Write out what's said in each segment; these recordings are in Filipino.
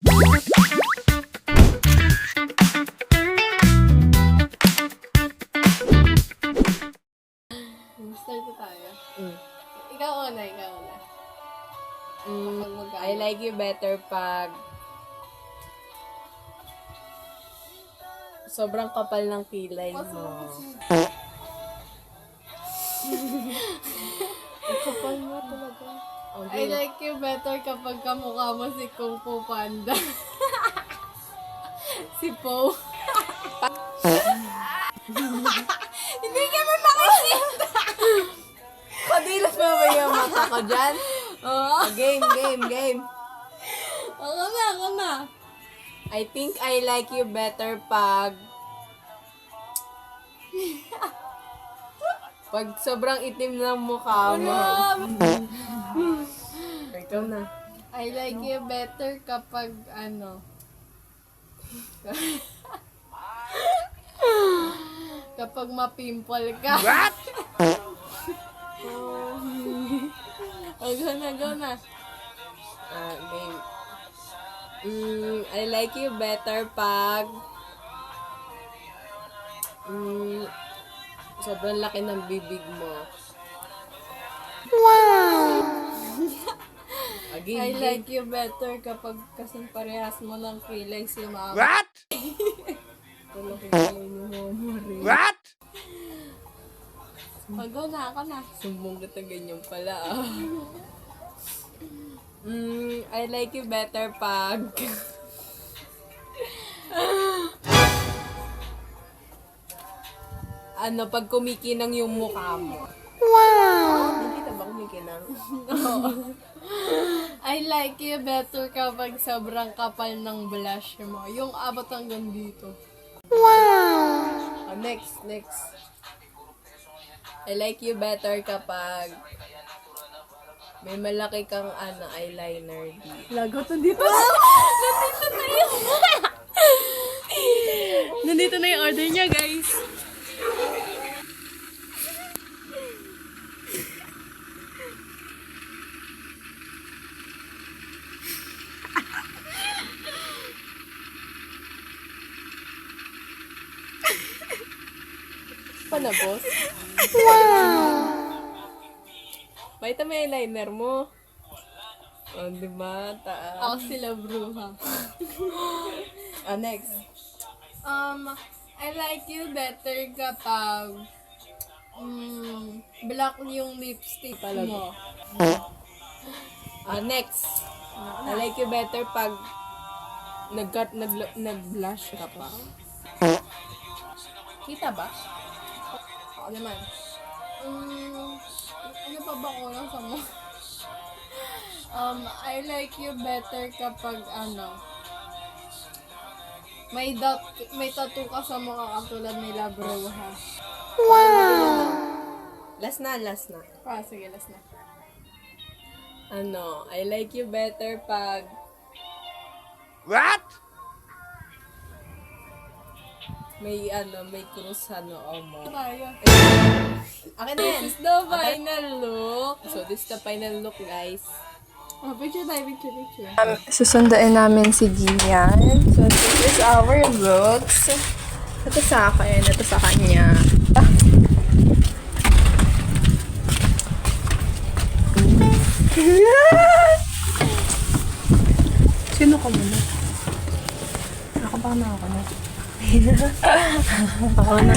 Start na tayo. Mm. Ikaw una, ikaw una. I like you better pag sobrang kapal ng kilay mo. Ang kapal mo talaga. I like you better kapag kamukha mo si Kung Fu Panda. Si Po. Hindi ka na nakikita. Kadilas mo ba yung mata ko dyan? Oo. Game. Ako na. I think I like you better pag sobrang itim ng mukha mo. Ikaw na. I like you better kapag kapag mapimple ka. What? Go na. Game. I like you better pag sobrang laki ng bibig mo. Again, I like you better kapag kasing parehas mo ng kilay si Mama. What? Tulog yung kilay ni Mama rin. What? Go na, ako na. Sumbong ka ganyan pala I like you better pag pag kumikinang yung mukha mo. Wow! Nakita ba kumikinang? I like you better kapag sobrang kapal ng blush mo. Yung abot hanggang dito. Next. I like you better kapag may malaki kang eyeliner dito. Lagot, nandito na yung order niya, guys. Pa na, boss? Wow! Pakita mo yung eyeliner mo. Oh, diba? Ako sila bruha. Next. I like you better kapag black yung lipstick mo. Next. I like you better pag nag-blush ka pa. Kita ba? Ako naman. Ano pa ba kulang sa mo? I like you better kapag may tattoo ka sa mukha katulad nila bruha. Last na. Sige, last na. I like you better pag What? may krus sa noo mo. Tayo. Akin na yan. This is the final look. So, this is the final look, guys. Picture. Susunduin namin si Gian. So, this is our looks. Ito sa akin, ito sa kanya. Sino ka muna? Ako ba na ako na? Ako na.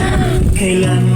Kailangan